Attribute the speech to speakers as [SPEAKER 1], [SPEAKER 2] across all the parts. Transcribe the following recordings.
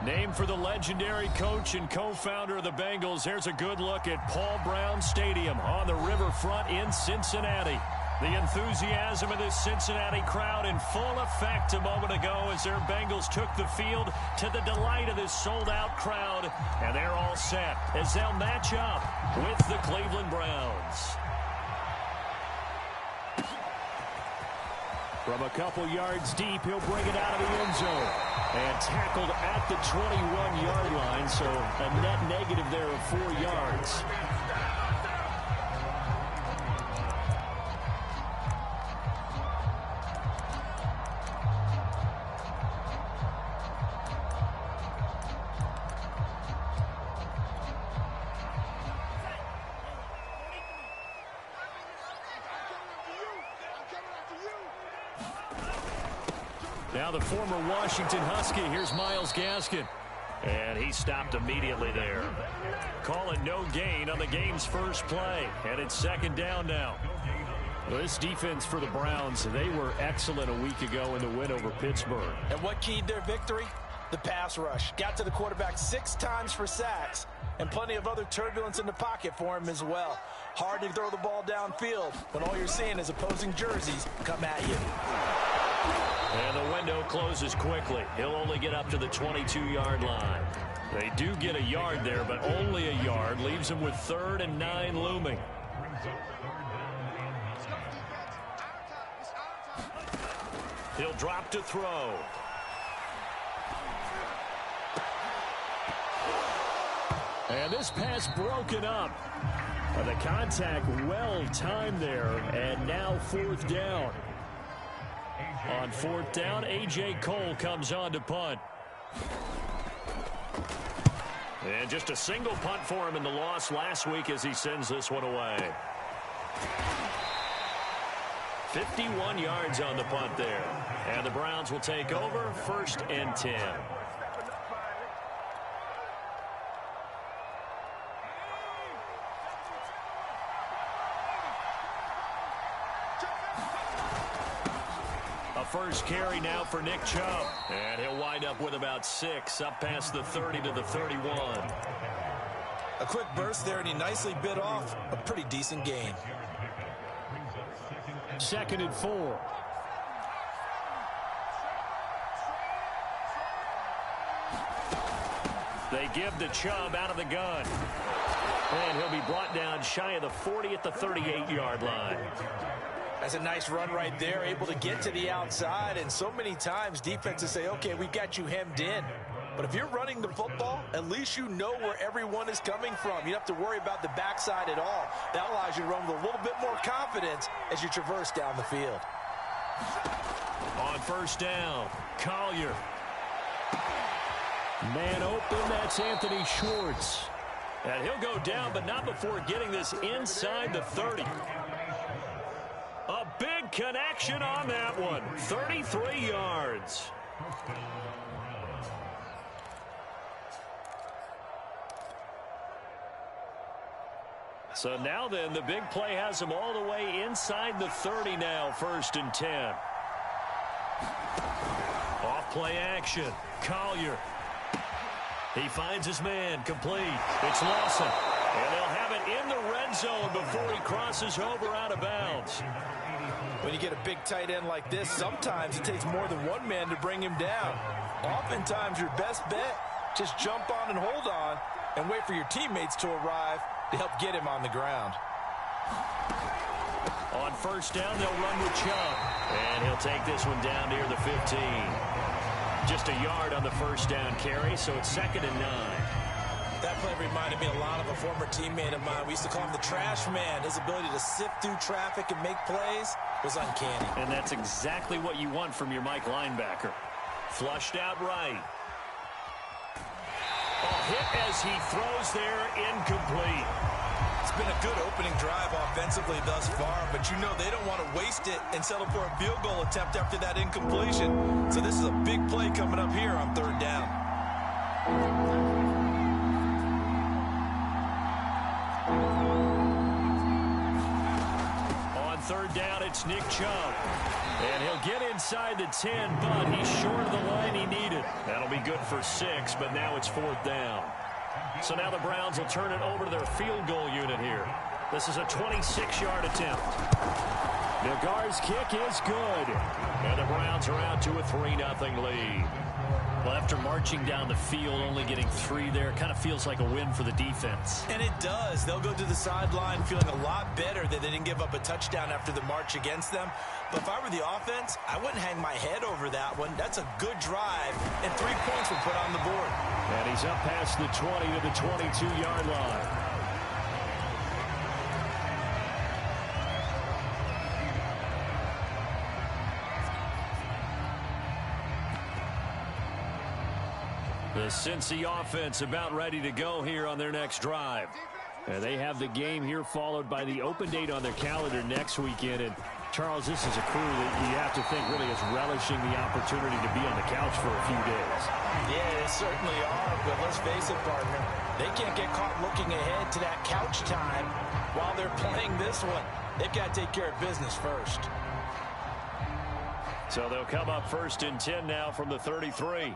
[SPEAKER 1] Named for the legendary coach and co-founder of the Bengals, here's a good look at Paul Brown Stadium on the riverfront in Cincinnati. The enthusiasm of this Cincinnati crowd in full effect a moment ago as their Bengals took the field to the delight of this sold-out crowd. And they're all set as they'll match up with the Cleveland Browns. From a couple yards deep, he'll bring it out of the end zone. And tackled at the 21-yard line, so a net negative there of 4 yards. Now the former Washington Husky, here's Myles Gaskin. And he stopped immediately there. Call it no gain on the game's first play. And it's second down now. This defense for the Browns, they were excellent a week ago in the win over Pittsburgh.
[SPEAKER 2] And what keyed their victory? The pass rush. Got to the quarterback 6 times for sacks. And plenty of other turbulence in the pocket for him as well. Hard to throw the ball downfield when all you're seeing is opposing jerseys come at you.
[SPEAKER 1] And the window closes quickly. He'll only get up to the 22-yard line. They do get a yard there, but only a yard. Leaves him with 3rd and 9 looming. He'll drop to throw. And this pass broken up. The contact well timed there, and now 4th down. On 4th down, A.J. Cole comes on to punt. And just a single punt for him in the loss last week as he sends this one away. 51 yards on the punt there. And the Browns will take over 1st and 10. First carry now for Nick Chubb. And he'll wind up with about 6 up past the 30 to the 31.
[SPEAKER 2] A quick burst there, and he nicely bit off a pretty decent gain.
[SPEAKER 1] 2nd and 4. They give to Chubb out of the gun. And he'll be brought down shy of the 40 at the 38-yard line.
[SPEAKER 2] That's a nice run right there, able to get to the outside. And so many times defenses say, okay, we've got you hemmed in. But if you're running the football, at least you know where everyone is coming from. You don't have to worry about the backside at all. That allows you to run with a little bit more confidence as you traverse down the field.
[SPEAKER 1] On 1st down, Collier. Man open, that's Anthony Schwartz. And he'll go down, but not before getting this inside the 30. A big connection on that one. 33 yards. So now then, the big play has him all the way inside the 30 now, 1st and 10. Off play action. Collier. He finds his man, complete. It's Lawson. And they'll have it in the red zone before he crosses over out of bounds.
[SPEAKER 2] When you get a big tight end like this, sometimes it takes more than one man to bring him down. Oftentimes, your best bet, just jump on and hold on and wait for your teammates to arrive to help get him on the ground.
[SPEAKER 1] On 1st down, they'll run with Chubb. And he'll take this one down near the 15. Just a yard on the 1st down carry, so it's 2nd and 9.
[SPEAKER 2] That play reminded me a lot of a former teammate of mine. We used to call him the trash man. His ability to sift through traffic and make plays was uncanny.
[SPEAKER 1] And that's exactly what you want from your Mike linebacker. Flushed out right. A hit as he throws there, incomplete.
[SPEAKER 2] It's been a good opening drive offensively thus far, but you know they don't want to waste it and settle for a field goal attempt after that incompletion. So this is a big play coming up here on 3rd down.
[SPEAKER 1] third down, it's Nick Chubb. And he'll get inside the 10, but he's short of the line he needed. That'll be good for 6, but now it's 4th down. So now the Browns will turn it over to their field goal unit here. This is a 26-yard attempt. Nagar's kick is good. And the Browns are out to a 3-0 lead. Well, after marching down the field, only getting 3 there, kind of feels like a win for the defense.
[SPEAKER 2] And it does. They'll go to the sideline feeling a lot better that they didn't give up a touchdown after the march against them. But if I were the offense, I wouldn't hang my head over that one. That's a good drive, and 3 points were put on the board.
[SPEAKER 1] And he's up past the 20 to the 22-yard line. The Cincy offense about ready to go here on their next drive. And they have the game here followed by the open date on their calendar next weekend. And Charles, this is a crew that you have to think really is relishing the opportunity to be on the couch for a few days.
[SPEAKER 2] Yeah, they certainly are, but let's face it, partner. They can't get caught looking ahead to that couch time while they're playing this one. They've got to take care of business first.
[SPEAKER 1] So they'll come up 1st and 10 now from the 33.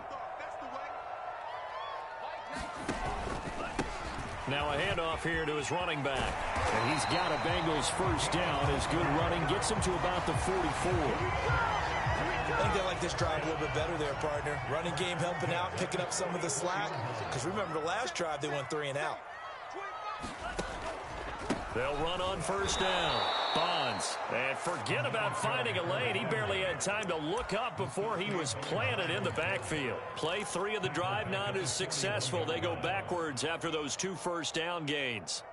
[SPEAKER 1] Now a handoff here to his running back. And he's got a Bengals first down. His good running gets him to about the 44.
[SPEAKER 2] I think they like this drive a little bit better there, partner. Running game helping out, picking up some of the slack. Because remember the last drive, they went 3 and out.
[SPEAKER 1] They'll run on first down. Bonds. And forget about finding a lane. He barely had time to look up before he was planted in the backfield. Play 3 of the drive not as successful. They go backwards after those 2 first down gains.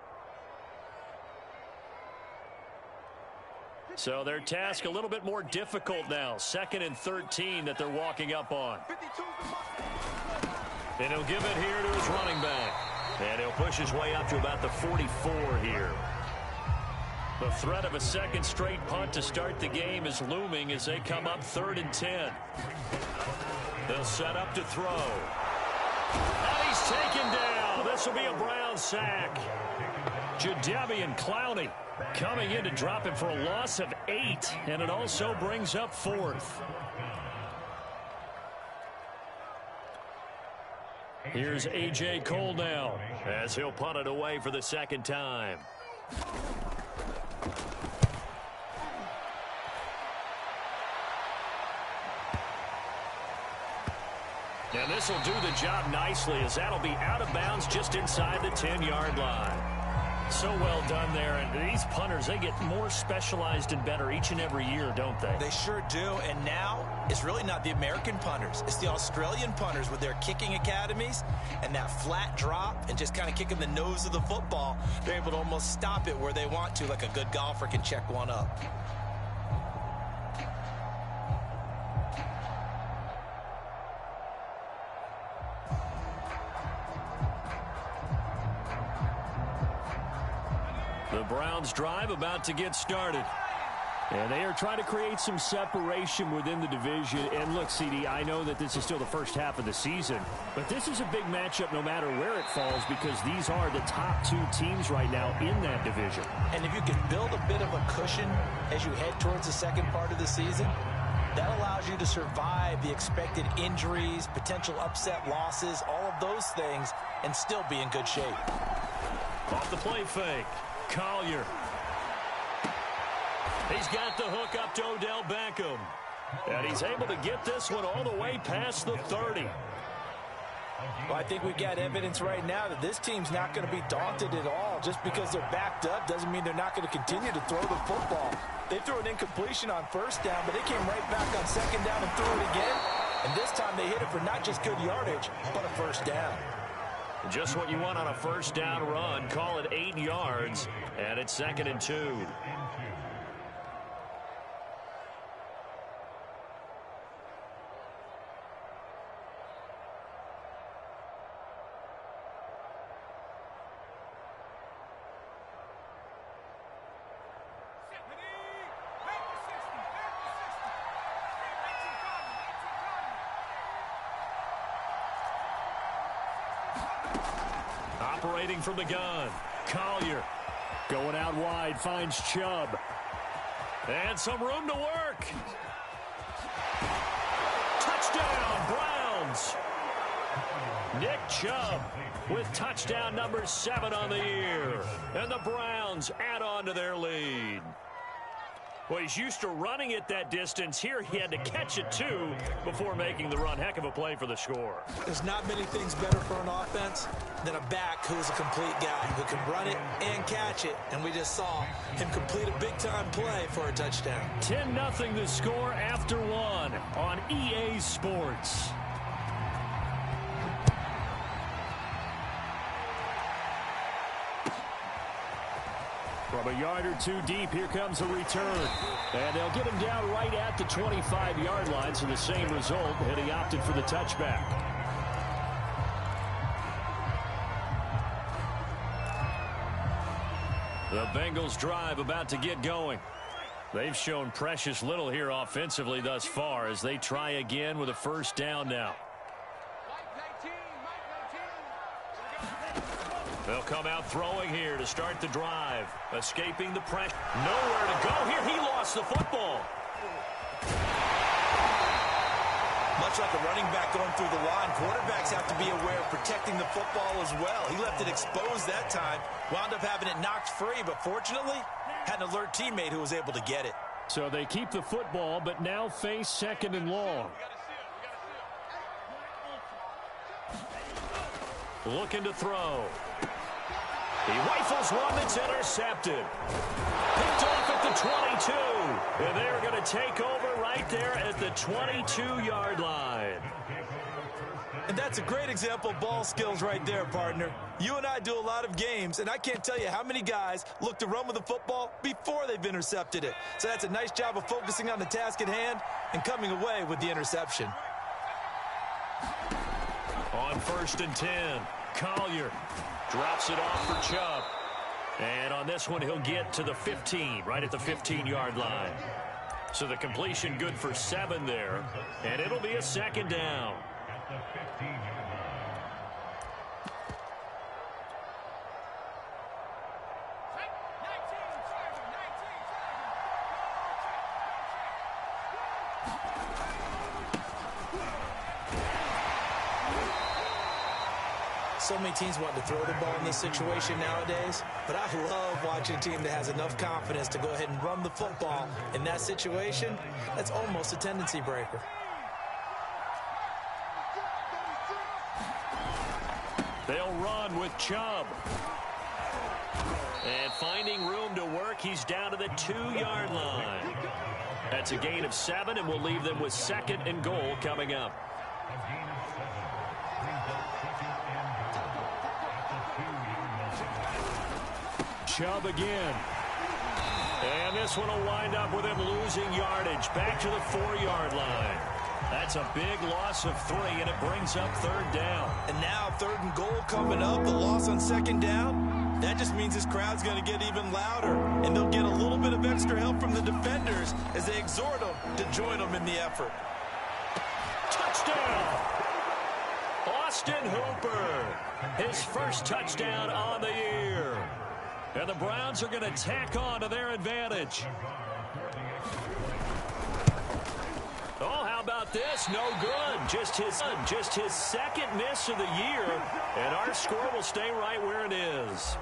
[SPEAKER 1] So their task a little bit more difficult now. 2nd and 13 that they're walking up on. And he'll give it here to his running back. And he'll push his way up to about the 44 here. The threat of a second straight punt to start the game is looming as they come up 3rd and 10. They'll set up to throw. And he's taken down. This will be a Brown sack. Jadeveon Clowney coming in to drop him for a loss of 8. And it also brings up 4th. Here's A.J. Cole now as he'll punt it away for the 2nd time. And this will do the job nicely as that'll be out of bounds just inside the 10-yard line. So well done there. And these punters, they get more specialized and better each and every year, don't they?
[SPEAKER 2] They sure do. And now it's really not the American punters. It's the Australian punters with their kicking academies and that flat drop and just kind of kicking the nose of the football. They're able to almost stop it where they want to, like a good golfer can check one up.
[SPEAKER 1] The Browns drive about to get started. And they are trying to create some separation within the division. And look, CD, I know that this is still the first half of the season, but this is a big matchup no matter where it falls because these are the top 2 teams right now in that division.
[SPEAKER 2] And if you can build a bit of a cushion as you head towards the second part of the season, that allows you to survive the expected injuries, potential upset losses, all of those things, and still be in good shape.
[SPEAKER 1] Off the play fake. Collier. He's got the hook up to Odell Beckham. And he's able to get this one all the way past the 30.
[SPEAKER 2] Well, I think we've got evidence right now that this team's not going to be daunted at all. Just because they're backed up doesn't mean they're not going to continue to throw the football. They threw an incompletion on first down, but they came right back on second down and threw it again. And this time they hit it for not just good yardage, but a first down.
[SPEAKER 1] Just what you want on a first down run. Call it 8 yards, and it's 2nd and 2. Operating from the gun. Collier going out wide, finds Chubb. And some room to work. Touchdown, Browns. Nick Chubb with touchdown number 7 on the year. And the Browns add on to their lead. Well, he's used to running it that distance. Here he had to catch it, too, before making the run. Heck of a play for the score.
[SPEAKER 2] There's not many things better for an offense than a back who's a complete guy who can run it and catch it. And we just saw him complete a big-time play for a touchdown.
[SPEAKER 1] 10-0 the score after 1 on EA Sports. From a yard or two deep, here comes a return. And they'll get him down right at the 25-yard line, so the same result, and he opted for the touchback. The Bengals drive about to get going. They've shown precious little here offensively thus far as they try again with a first down now. They'll come out throwing here to start the drive. Escaping the pressure. Nowhere to go here. He lost the football.
[SPEAKER 2] Much like a running back going through the line, quarterbacks have to be aware of protecting the football as well. He left it exposed that time. Wound up having it knocked free, but fortunately, had an alert teammate who was able to get it.
[SPEAKER 1] So they keep the football, but now face 2nd and long. Looking to throw. He rifles one that's intercepted. Picked off at the 22. And they're going to take over right there at the 22-yard line.
[SPEAKER 2] And that's a great example of ball skills right there, partner. You and I do a lot of games, and I can't tell you how many guys look to run with the football before they've intercepted it. So that's a nice job of focusing on the task at hand and coming away with the interception.
[SPEAKER 1] On 1st and 10, Collier drops it off for Chubb. And on this one, he'll get to the 15, right at the 15-yard line. So the completion good for 7 there, and it'll be a 2nd down.
[SPEAKER 2] So many teams want to throw the ball in this situation nowadays, but I love watching a team that has enough confidence to go ahead and run the football in that situation. That's almost a tendency breaker.
[SPEAKER 1] They'll run with Chubb. And finding room to work, he's down to the 2-yard line. That's a gain of 7, and we'll leave them with 2nd and goal coming up. Chubb again. And this one will wind up with him losing yardage back to the 4-yard line. That's a big loss of 3, and it brings up 3rd down.
[SPEAKER 2] And now 3rd and goal coming up, the loss on 2nd down. That just means this crowd's going to get even louder, and they'll get a little bit of extra help from the defenders as they exhort them to join them in the effort.
[SPEAKER 1] Touchdown! Austin Hooper, his first touchdown on the year. And the Browns are going to tack on to their advantage. Oh, how about this? No good. Just his 2nd miss of the year. And our score will stay right where it is.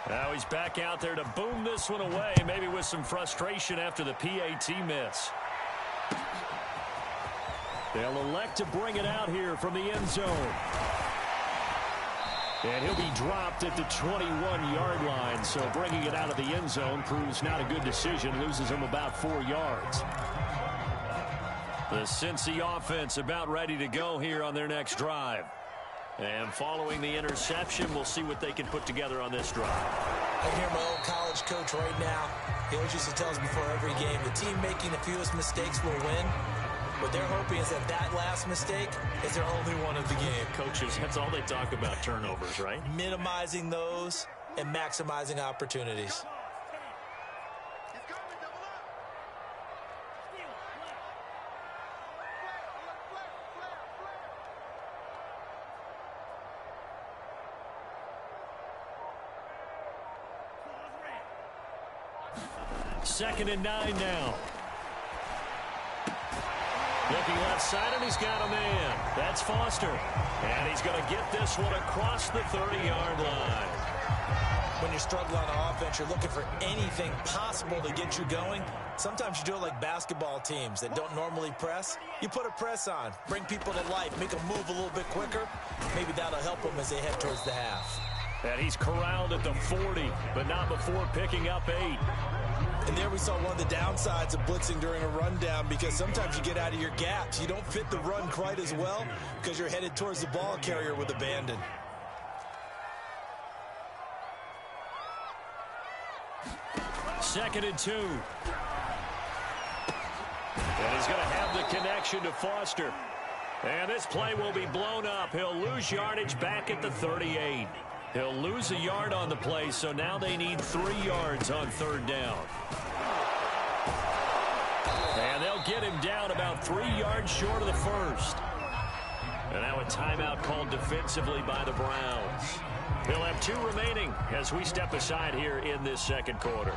[SPEAKER 1] Now he's back out there to boom this one away, maybe with some frustration after the PAT miss. They'll elect to bring it out here from the end zone. And he'll be dropped at the 21-yard line, so bringing it out of the end zone proves not a good decision, loses him about 4 yards. The Cincy offense about ready to go here on their next drive. And following the interception, we'll see what they can put together on this drive.
[SPEAKER 2] I hear my old college coach right now. He always used to tell us before every game, the team making the fewest mistakes will win. What they're hoping is that last mistake is their only one of the game.
[SPEAKER 1] Coaches, that's all they talk about, turnovers, right?
[SPEAKER 2] Minimizing those and maximizing opportunities.
[SPEAKER 1] 2nd and 9 now. Looking left side, and he's got a man. That's Foster. And he's going to get this one across the 30-yard line.
[SPEAKER 2] When you're struggling on offense, you're looking for anything possible to get you going. Sometimes you do it like basketball teams that don't normally press. You put a press on, bring people to life, make them move a little bit quicker. Maybe that'll help them as they head towards the half.
[SPEAKER 1] And he's corralled at the 40, but not before picking up 8.
[SPEAKER 2] And there we saw one of the downsides of blitzing during a rundown, because sometimes you get out of your gaps. You don't fit the run quite as well because you're headed towards the ball carrier with abandon.
[SPEAKER 1] Second and 2. And he's going to have the connection to Foster. And this play will be blown up. He'll lose yardage back at the 38. He'll lose a yard on the play, so now they need 3 yards on 3rd down. And they'll get him down about 3 yards short of the first. And now a timeout called defensively by the Browns. He'll have 2 remaining as we step aside here in this 2nd quarter.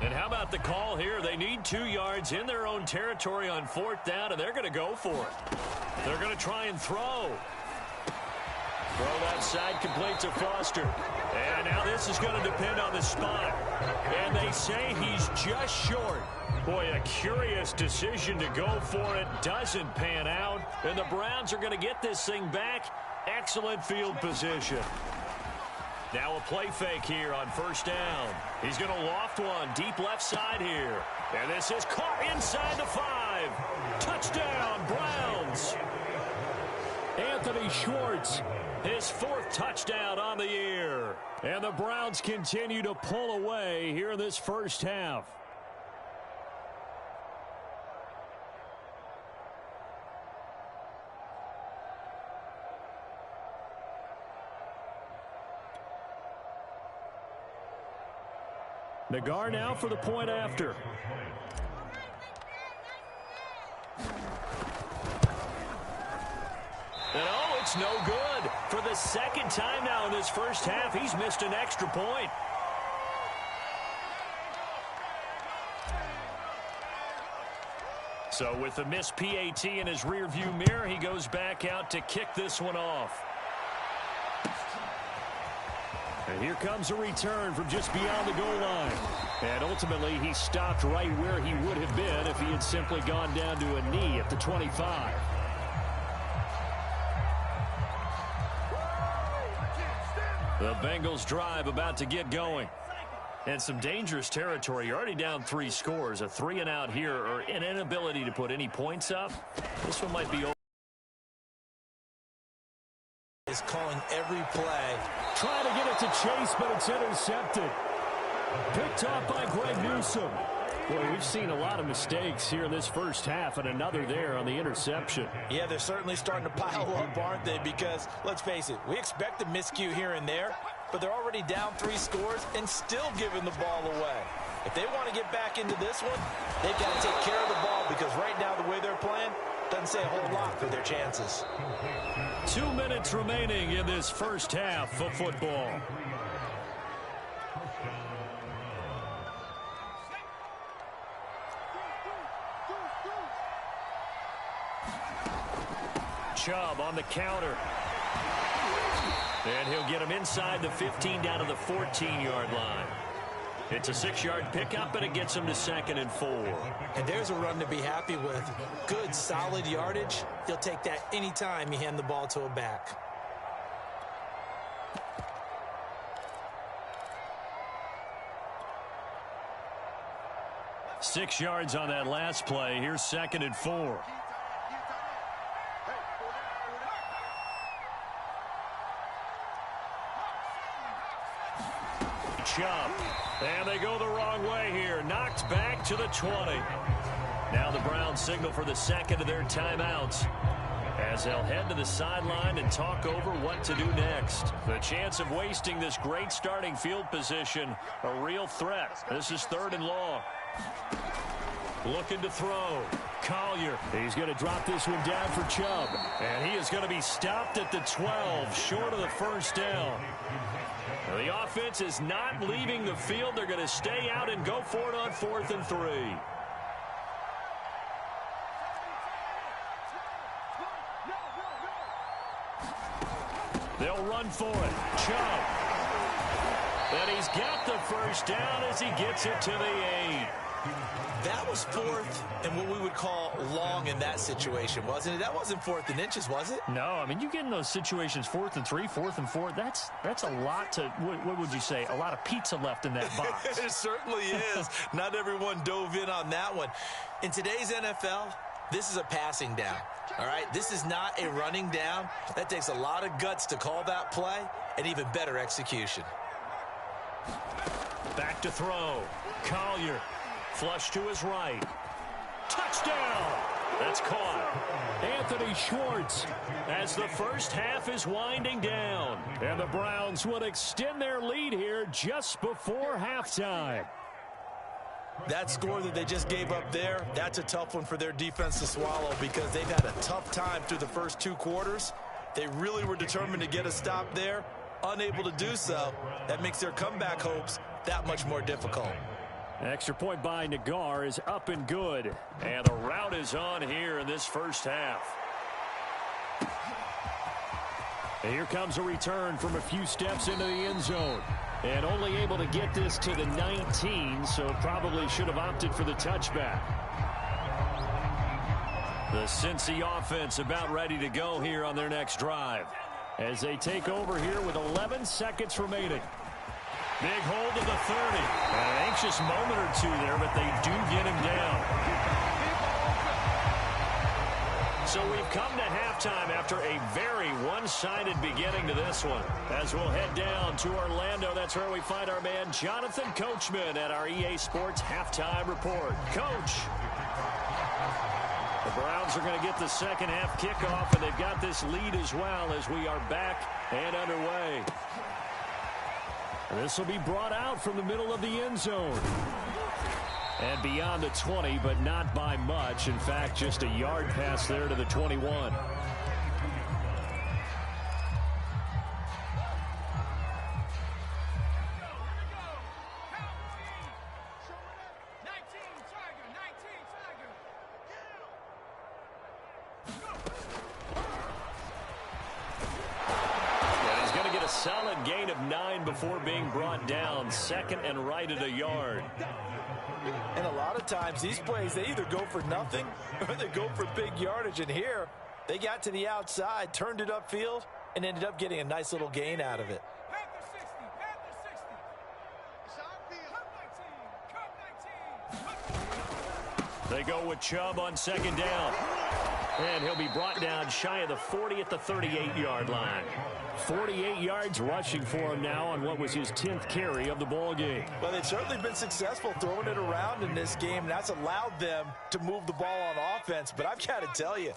[SPEAKER 1] And how about the call here? They need 2 yards in their own territory on 4th down, and they're going to go for it. They're going to try and throw. Throw that side complete to Foster. And now this is going to depend on the spot. And they say he's just short. Boy, a curious decision to go for it. Doesn't pan out. And the Browns are going to get this thing back. Excellent field position. Now a play fake here on 1st down. He's going to loft one deep left side here. And this is caught inside the 5. Touchdown, Browns. Anthony Schwartz, his 4th touchdown on the year. And the Browns continue to pull away here in this first half. Nagar now for the point after. And oh, it's no good. For the 2nd time now in this first half, he's missed an extra point. So with the missed PAT in his rearview mirror, he goes back out to kick this one off. And here comes a return from just beyond the goal line. And ultimately, he stopped right where he would have been if he had simply gone down to a knee at the 25. The Bengals drive about to get going. And some dangerous territory. You're already down 3 scores. A 3-and-out here, or an inability to put any points up. This one might be over.
[SPEAKER 2] Is calling every play.
[SPEAKER 1] Trying to get it to Chase, but it's intercepted. Picked off by Greg Newsome. Boy, we've seen a lot of mistakes here in this first half, and another there on the interception.
[SPEAKER 2] Yeah, they're certainly starting to pile up, aren't they? Because, let's face it, we expect a miscue here and there, but they're already down 3 scores and still giving the ball away. If they want to get back into this one, they've got to take care of the ball, because right now the way they're playing doesn't say a whole lot for their chances.
[SPEAKER 1] 2 minutes remaining in this first half of football. Chubb on the counter. And he'll get him inside the 15 down to the 14-yard line. It's a 6-yard pickup, and it gets him to 2nd and 4.
[SPEAKER 2] And there's a run to be happy with. Good, solid yardage. He'll take that anytime you hand the ball to a back.
[SPEAKER 1] Six yards on that last play. Here's 2nd and 4. Chubb. And they go the wrong way here. Knocked back to the 20. Now the Browns signal for the 2nd of their timeouts, as they'll head to the sideline and talk over what to do next. The chance of wasting this great starting field position, a real threat. This is 3rd and long. Looking to throw. Collier, he's going to drop this one down for Chubb. And he is going to be stopped at the 12, short of the first down. Now, the offense is not leaving the field. They're going to stay out and go for it on 4th and 3. They'll run for it. Chubb. And he's got the first down as he gets it to the 8.
[SPEAKER 2] That was 4th and what we would call long in that situation, wasn't it? That wasn't 4th and inches, was it?
[SPEAKER 1] No, I mean, you get in those situations 4th and 3, 4th and 4. That's a lot to, what would you say, a lot of pizza left in that box.
[SPEAKER 2] It certainly is. Not everyone dove in on that one. In today's NFL, this is a passing down, all right? This is not a running down. That takes a lot of guts to call that play and even better execution.
[SPEAKER 1] Back to throw. Collier. Flush to his right. Touchdown! That's caught. Anthony Schwartz as the first half is winding down. And the Browns would extend their lead here just before halftime.
[SPEAKER 2] That score that they just gave up there, that's a tough one for their defense to swallow because they've had a tough time through the first 2 quarters. They really were determined to get a stop there. Unable to do so. That makes their comeback hopes that much more difficult.
[SPEAKER 1] Extra point by Nagar is up and good. And the route is on here in this first half. And here comes a return from a few steps into the end zone. And only able to get this to the 19, so probably should have opted for the touchback. The Cincy offense about ready to go here on their next drive. As they take over here with 11 seconds remaining. Big hold of the 30. An anxious moment or two there, but they do get him down. So we've come to halftime after a very one-sided beginning to this one. As we'll head down to Orlando, that's where we find our man Jonathan Coachman at our EA Sports Halftime Report. Coach. The Browns are going to get the second half kickoff, and they've got this lead as well as we are back and underway. This will be brought out from the middle of the end zone. And beyond the 20, but not by much. In fact, just a yard pass there to the 21. Solid gain of 9 before being brought down. Second and right at a yard.
[SPEAKER 2] And a lot of times these plays, they either go for nothing or they go for big yardage. And here, they got to the outside, turned it upfield, and ended up getting a nice little gain out of it.
[SPEAKER 1] They go with Chubb on second down. And he'll be brought down shy of the 40 at the 38-yard line. 48 yards rushing for him now on what was his 10th carry of the ball game.
[SPEAKER 2] Well, they've certainly been successful throwing it around in this game, and that's allowed them to move the ball on offense. But I've got to tell you,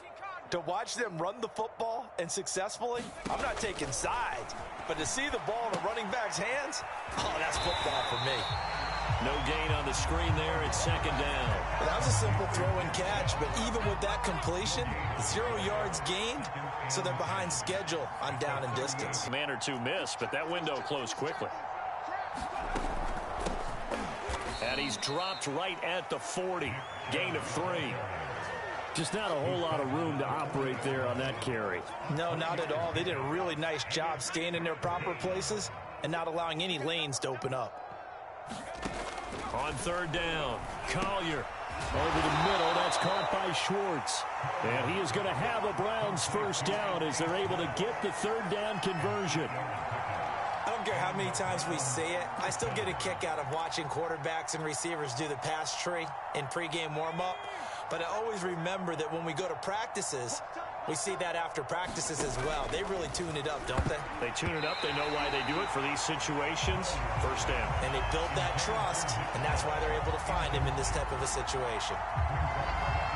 [SPEAKER 2] to watch them run the football and successfully, I'm not taking sides. But to see the ball in a running back's hands, oh, that's football for me.
[SPEAKER 1] No gain on the screen there. It's second down.
[SPEAKER 2] Well, that was a simple throw and catch, but even with that completion, 0 yards gained, so they're behind schedule on down and distance.
[SPEAKER 1] A man or two missed, but that window closed quickly. And he's dropped right at the 40. Gain of 3. Just not a whole lot of room to operate there on that carry.
[SPEAKER 2] No, not at all. They did a really nice job staying in their proper places and not allowing any lanes to open up.
[SPEAKER 1] On third down, Collier over the middle. That's caught by Schwartz. And he is going to have a Browns first down as they're able to get the third down conversion.
[SPEAKER 2] I don't care how many times we say it. I still get a kick out of watching quarterbacks and receivers do the pass tree in pregame warm-up. But I always remember that when we go to practices, we see that after practices as well. They really tune it up, don't they?
[SPEAKER 1] They tune it up. They know why they do it for these situations. First down.
[SPEAKER 2] And they build that trust, and that's why they're able to find him in this type of a situation.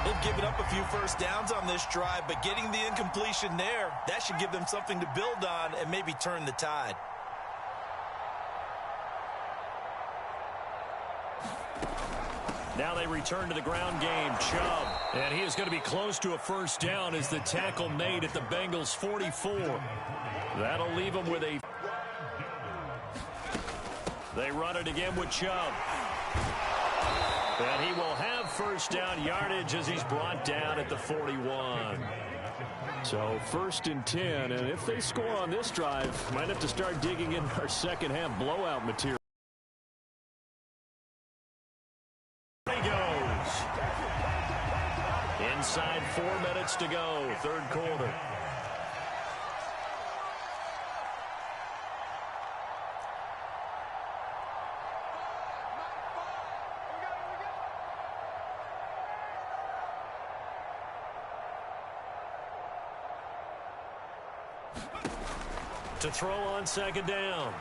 [SPEAKER 2] They've given up a few first downs on this drive, but getting the incompletion there, that should give them something to build on and maybe turn the tide.
[SPEAKER 1] Now they return to the ground game. Chubb. And he is going to be close to a first down as the tackle made at the Bengals 44. That'll leave him with a... They run it again with Chubb. And he will have first down yardage as he's brought down at the 41.
[SPEAKER 3] So 1st and 10, and if they score on this drive, might have to start digging in our second half blowout material.
[SPEAKER 1] He goes. Inside 4 minutes to go, 3rd quarter. To throw on 2nd down.